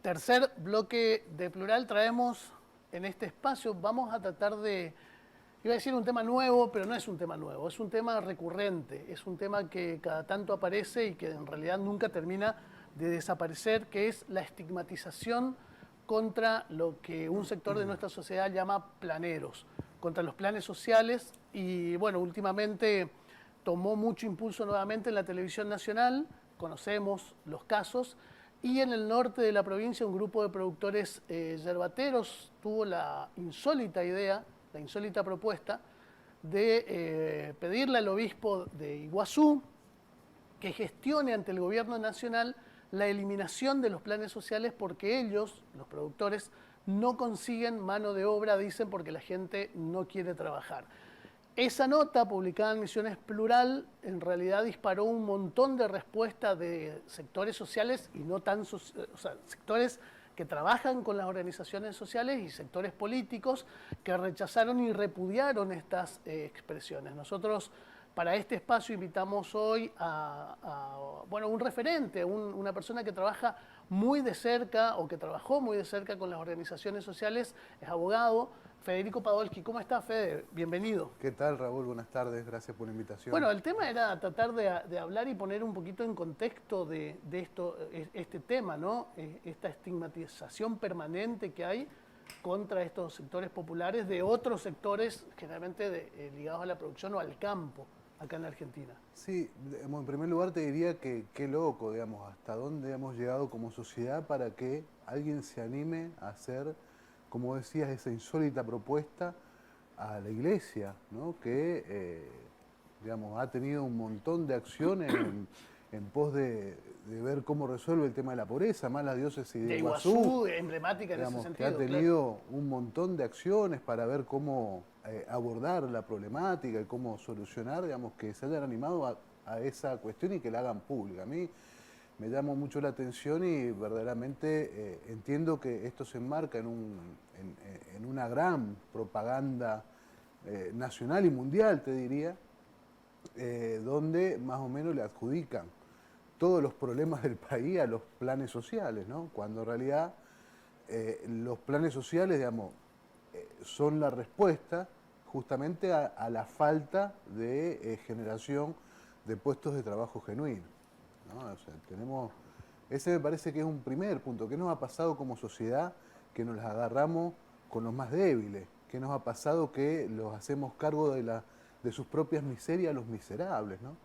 Tercer bloque de Plural traemos en este espacio, vamos a tratar de, iba a decir un tema nuevo, pero no es un tema nuevo, es un tema recurrente, es un tema que cada tanto aparece y que en realidad nunca termina de desaparecer, que es la estigmatización contra lo que un sector de nuestra sociedad llama planeros, contra los planes sociales y bueno, últimamente tomó mucho impulso nuevamente en la televisión nacional, conocemos los casos, y en el norte de la provincia un grupo de productores yerbateros tuvo la insólita idea, la insólita propuesta de pedirle al obispo de Iguazú que gestione ante el gobierno nacional la eliminación de los planes sociales porque ellos, los productores, no consiguen mano de obra, dicen, porque la gente no quiere trabajar. Esa nota, publicada en Misiones Plural, en realidad disparó un montón de respuestas de sectores sociales y no tan o sea, sectores que trabajan con las organizaciones sociales y sectores políticos que rechazaron y repudiaron estas expresiones. Nosotros para este espacio invitamos hoy bueno, un referente, una persona que trabaja muy de cerca o que trabajó muy de cerca con las organizaciones sociales, es abogado, Federico Padolski. ¿Cómo está, Fede? Bienvenido. ¿Qué tal, Raúl? Buenas tardes, gracias por la invitación. Bueno, el tema era tratar de hablar y poner un poquito en contexto de esto, este tema, ¿no? Esta estigmatización permanente que hay contra estos sectores populares de otros sectores generalmente ligados a la producción o al campo acá en la Argentina. Sí, en primer lugar te diría que qué loco, digamos, hasta dónde hemos llegado como sociedad para que alguien se anime a hacer, como decías, esa insólita propuesta a la iglesia, ¿no? Que, digamos, ha tenido un montón de acciones en pos de ver cómo resuelve el tema de la pobreza, más la diócesis de Iguazú, emblemática en ese digamos, que sentido. ha tenido un montón de acciones para ver cómo abordar la problemática y cómo solucionar, digamos, que se hayan animado a esa cuestión y que la hagan pública. A mí me llama mucho la atención y verdaderamente entiendo que esto se enmarca en una gran propaganda nacional y mundial, te diría, donde más o menos le adjudican todos los problemas del país a los planes sociales, ¿no? Cuando en realidad los planes sociales, digamos, son la respuesta justamente a la falta de generación de puestos de trabajo genuinos, ¿no? O sea, ese me parece que es un primer punto. ¿Qué nos ha pasado como sociedad que nos las agarramos con los más débiles? ¿Qué nos ha pasado que los hacemos cargo de sus propias miserias a los miserables, ¿no?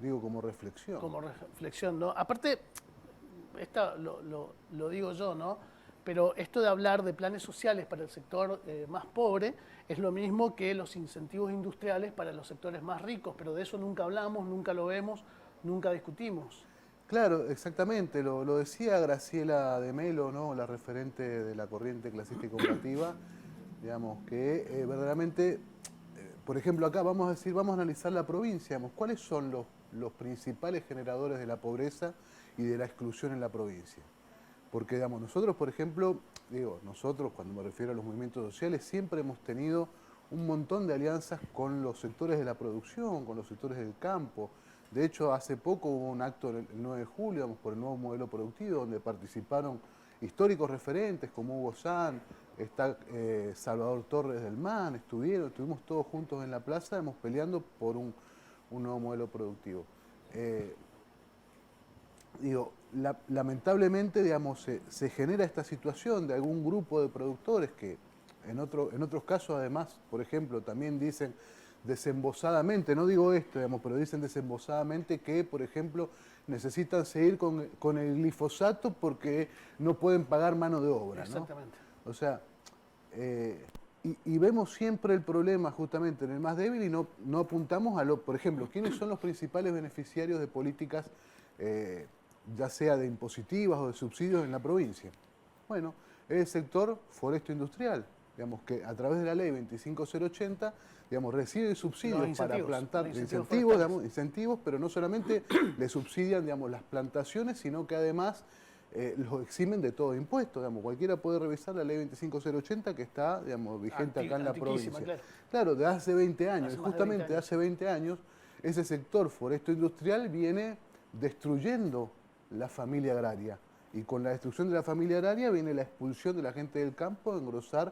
Digo, como reflexión. Como reflexión, ¿no? Aparte, lo digo yo, ¿no? Pero esto de hablar de planes sociales para el sector más pobre es lo mismo que los incentivos industriales para los sectores más ricos, pero de eso nunca hablamos, nunca lo vemos, nunca discutimos. Claro, exactamente, lo decía Graciela de Melo, ¿no? La referente de la corriente clasista y combativa, digamos, que verdaderamente, por ejemplo, acá vamos a analizar la provincia, digamos, ¿cuáles son los principales generadores de la pobreza y de la exclusión en la provincia? Porque, digamos, nosotros, por ejemplo, nosotros, cuando me refiero a los movimientos sociales, siempre hemos tenido un montón de alianzas con los sectores de la producción, con los sectores del campo. De hecho, hace poco hubo un acto el 9 de julio, digamos, por el nuevo modelo productivo, donde participaron históricos referentes como Hugo San, está Salvador Torres del MAN, estuvimos todos juntos en la plaza, digamos, peleando por un nuevo modelo productivo. Lamentablemente, digamos, se genera esta situación de algún grupo de productores que en otros casos, además, por ejemplo, también dicen desembosadamente, no digo esto, digamos, pero dicen desembosadamente que, por ejemplo, necesitan seguir con el glifosato porque no pueden pagar mano de obra, ¿no? Exactamente. O sea, y vemos siempre el problema justamente en el más débil y no apuntamos por ejemplo, ¿quiénes son los principales beneficiarios de políticas ya sea de impositivas o de subsidios en la provincia? Bueno, es el sector foresto industrial, digamos, que a través de la ley 25080, digamos, recibe subsidios para plantar, incentivos, pero no solamente le subsidian, digamos, las plantaciones, sino que además los eximen de todo impuesto, digamos, cualquiera puede revisar la ley 25080 que está, digamos, vigente acá en la provincia. Claro, de hace 20 años, y justamente de hace 20 años, ese sector foresto industrial viene destruyendo la familia agraria Y con la destrucción de la familia agraria viene la expulsión de la gente del campo a engrosar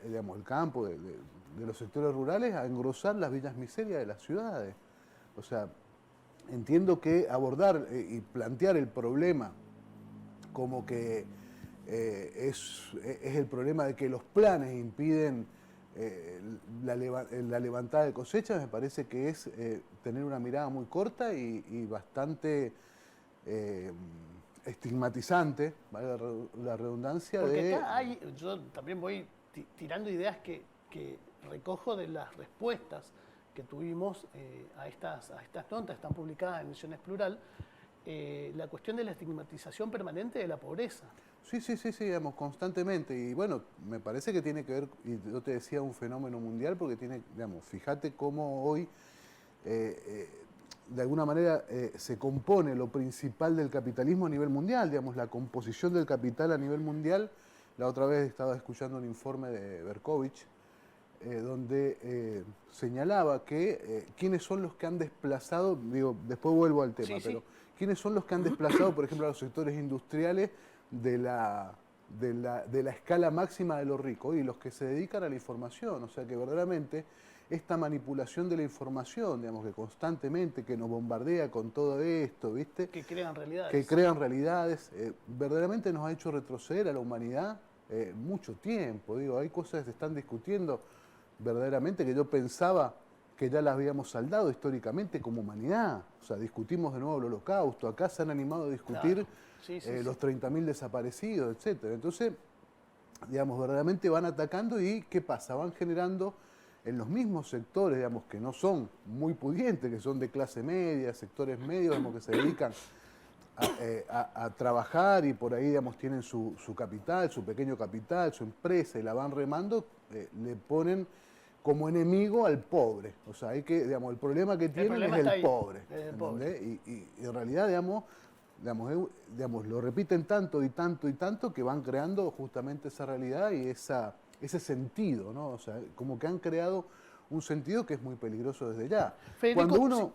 digamos, el campo de los sectores rurales, a engrosar las villas miserias de las ciudades. O sea, entiendo que abordar y plantear el problema como que es el problema de que los planes impiden la levantada de cosechas, me parece que es tener una mirada muy corta y bastante estigmatizante, vale la redundancia. Porque acá hay, yo también voy tirando ideas que recojo de las respuestas que tuvimos a estas notas, están publicadas en Misiones Plural, la cuestión de la estigmatización permanente de la pobreza. Sí, digamos, constantemente. Y bueno, me parece que tiene que ver, y yo te decía, un fenómeno mundial, porque tiene, digamos, fíjate cómo hoy, de alguna manera, se compone lo principal del capitalismo a nivel mundial, digamos, la composición del capital a nivel mundial. La otra vez estaba escuchando un informe de Berkovich, donde señalaba que quiénes son los que han desplazado, digo, después vuelvo al tema, pero quiénes son los que han desplazado, por ejemplo, a los sectores industriales de la escala máxima de lo rico y los que se dedican a la información. O sea que verdaderamente esta manipulación de la información, digamos, que constantemente que nos bombardea con todo esto, ¿viste? Que crean realidades. Que crean realidades, verdaderamente nos ha hecho retroceder a la humanidad mucho tiempo. Digo, hay cosas que se están discutiendo verdaderamente que yo pensaba que ya las habíamos saldado históricamente como humanidad. O sea, discutimos de nuevo el Holocausto, acá se han animado a discutir los 30.000 desaparecidos, etcétera. Entonces, digamos, verdaderamente van atacando y ¿qué pasa? Van generando en los mismos sectores, digamos, que no son muy pudientes, que son de clase media, sectores medios, digamos, que se dedican a trabajar y por ahí, digamos, tienen su capital, su pequeño capital, su empresa y la van remando, le ponen como enemigo al pobre. O sea, hay que, digamos, el problema que tienen es el pobre. Y en realidad, digamos, lo repiten tanto y tanto y tanto que van creando justamente esa realidad y ese sentido, ¿no? O sea, como que han creado un sentido que es muy peligroso desde ya. Federico, cuando uno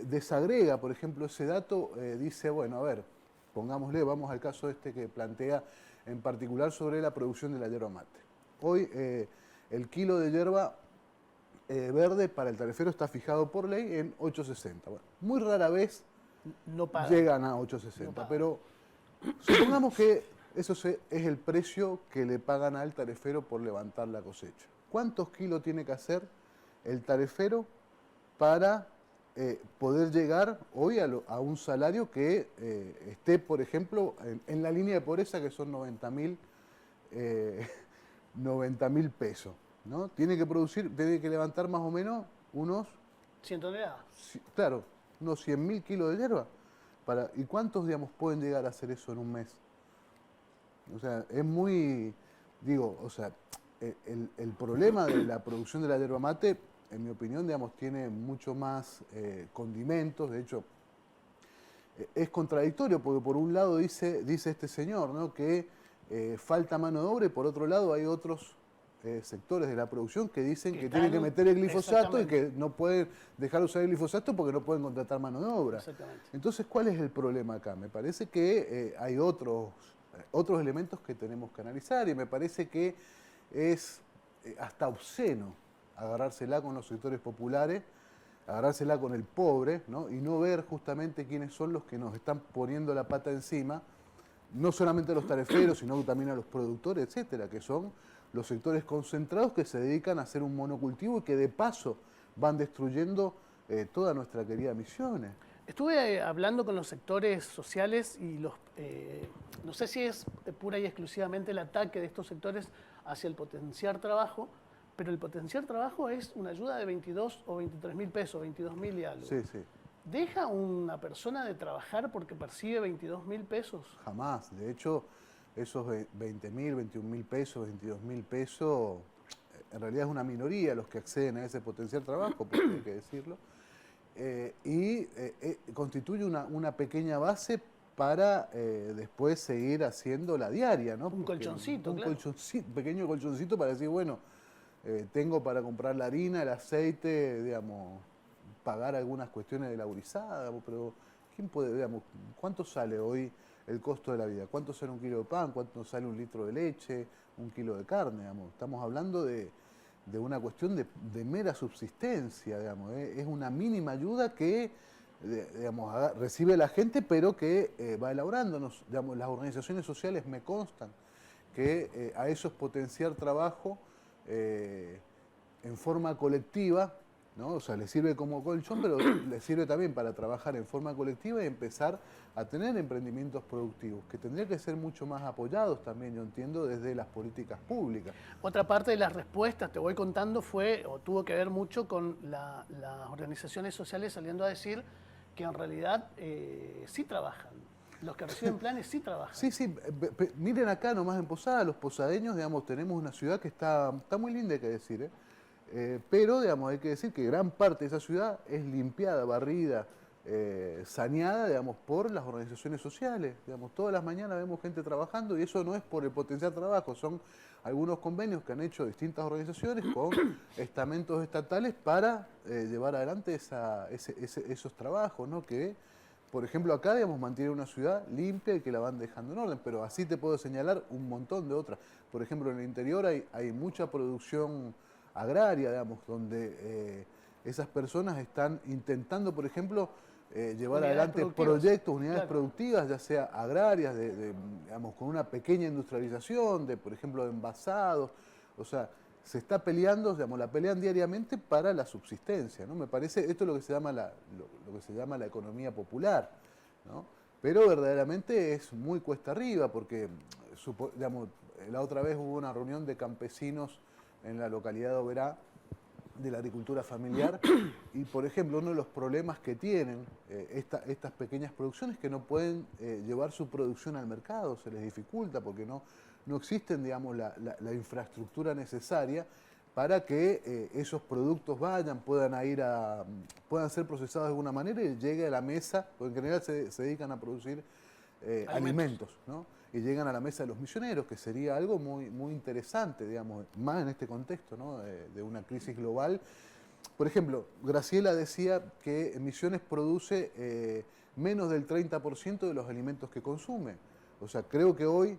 desagrega, por ejemplo, ese dato, dice, bueno, a ver, pongámosle, vamos al caso este que plantea en particular sobre la producción de la yerba mate. Hoy el kilo de yerba verde para el tarifero está fijado por ley en 8.60. Bueno, muy rara vez llegan a 8.60, pero supongamos que eso es el precio que le pagan al tarifero por levantar la cosecha. ¿Cuántos kilos tiene que hacer el tarifero para poder llegar hoy a un salario que esté, por ejemplo, en la línea de pobreza, que son 90.000 pesos, ¿no? Tiene que levantar más o menos unos 100 toneladas. Claro, unos 100.000 kilos de hierba. ¿Y cuántos, digamos, pueden llegar a hacer eso en un mes? O sea, es muy, digo, o sea, el problema de la producción de la yerba mate, en mi opinión, digamos, tiene mucho más condimentos. De hecho, es contradictorio porque por un lado dice este señor, ¿no?, que falta mano de obra y por otro lado hay otros sectores de la producción que dicen que tienen que meter el glifosato y que no pueden dejar de usar el glifosato porque no pueden contratar mano de obra. Entonces, ¿cuál es el problema acá? Me parece que hay otros elementos que tenemos que analizar y me parece que es hasta obsceno agarrársela con los sectores populares, agarrársela con el pobre, ¿no?, y no ver justamente quiénes son los que nos están poniendo la pata encima, no solamente a los tariferos, sino también a los productores, etcétera, que son los sectores concentrados que se dedican a hacer un monocultivo y que de paso van destruyendo toda nuestra querida Misiones. Estuve hablando con los sectores sociales y no sé si es pura y exclusivamente el ataque de estos sectores hacia el potenciar trabajo, pero el potenciar trabajo es una ayuda de 22 o 23.000 pesos, 22.000 y algo. Sí. ¿Deja una persona de trabajar porque percibe 22.000 pesos? Jamás. De hecho, esos 20.000, 21.000 pesos, 22.000 pesos, en realidad es una minoría los que acceden a ese potencial trabajo, porque hay que decirlo, y constituye una pequeña base para después seguir haciendo la diaria, ¿no? Un colchoncito, claro. Un pequeño colchoncito para decir, bueno, tengo para comprar la harina, el aceite, digamos, pagar algunas cuestiones de la gurizada, pero ¿quién puede, digamos, cuánto sale hoy el costo de la vida. ¿Cuánto sale un kilo de pan? ¿Cuánto sale un litro de leche? ¿Un kilo de carne? Digamos. Estamos hablando de una cuestión de mera subsistencia, digamos. Es una mínima ayuda que digamos, recibe la gente, pero que va elaborándonos. Digamos, las organizaciones sociales me constan que a eso es potenciar trabajo en forma colectiva, ¿no? O sea, le sirve como colchón, pero le sirve también para trabajar en forma colectiva y empezar a tener emprendimientos productivos, que tendrían que ser mucho más apoyados también, yo entiendo, desde las políticas públicas. Otra parte de las respuestas, te voy contando, fue o tuvo que ver mucho con las organizaciones sociales saliendo a decir que en realidad sí trabajan. Los que reciben planes sí trabajan. Sí, sí. Miren acá nomás en Posada, los posadeños, digamos, tenemos una ciudad que está muy linda, hay que decir, ¿eh? Pero, digamos, hay que decir que gran parte de esa ciudad es limpiada, barrida, saneada, digamos, por las organizaciones sociales. Digamos, todas las mañanas vemos gente trabajando y eso no es por el potencial trabajo, son algunos convenios que han hecho distintas organizaciones con estamentos estatales para llevar adelante esos trabajos, ¿no? Que, por ejemplo, acá, digamos, mantiene una ciudad limpia y que la van dejando en orden, pero así te puedo señalar un montón de otras. Por ejemplo, en el interior hay mucha producción agraria, digamos, donde esas personas están intentando, por ejemplo, llevar adelante proyectos, unidades productivas, ya sea agrarias, digamos, con una pequeña industrialización, por ejemplo, de envasados. O sea, se está peleando, digamos, la pelean diariamente para la subsistencia, ¿no? Me parece, esto es lo que se llama lo que se llama la economía popular, ¿no? Pero verdaderamente es muy cuesta arriba, porque, digamos, la otra vez hubo una reunión de campesinos en la localidad de Oberá, de la agricultura familiar, y por ejemplo uno de los problemas que tienen estas pequeñas producciones es que no pueden llevar su producción al mercado, se les dificulta porque no existen, digamos, la infraestructura necesaria para que esos productos puedan ser procesados de alguna manera y llegue a la mesa, porque en general se dedican a producir alimentos, ¿no? Y llegan a la mesa de los misioneros, que sería algo muy, muy interesante, digamos, más en este contexto, ¿no? De una crisis global. Por ejemplo, Graciela decía que Misiones produce menos del 30% de los alimentos que consume. O sea, creo que hoy,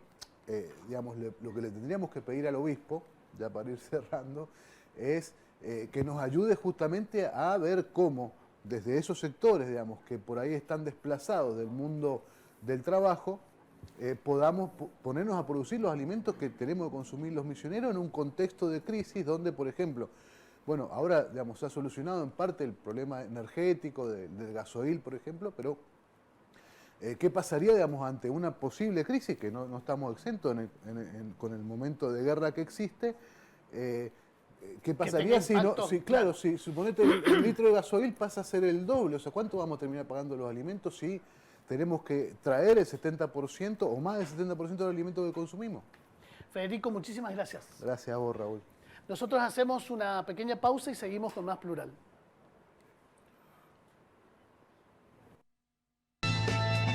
digamos, lo que le tendríamos que pedir al obispo, ya para ir cerrando, es que nos ayude justamente a ver cómo, desde esos sectores, digamos, que por ahí están desplazados del mundo del trabajo, podamos ponernos a producir los alimentos que tenemos que consumir los misioneros en un contexto de crisis donde, por ejemplo, bueno, ahora, digamos, se ha solucionado en parte el problema energético del gasoil, por ejemplo, pero ¿qué pasaría, digamos, ante una posible crisis, que no estamos exentos con el momento de guerra que existe? ¿Qué pasaría si suponete el litro de gasoil pasa a ser el doble? O sea, ¿cuánto vamos a terminar pagando los alimentos si tenemos que traer el 70% o más del 70% de los alimentos que consumimos? Federico, muchísimas gracias. Gracias a vos, Raúl. Nosotros hacemos una pequeña pausa y seguimos con más Plural.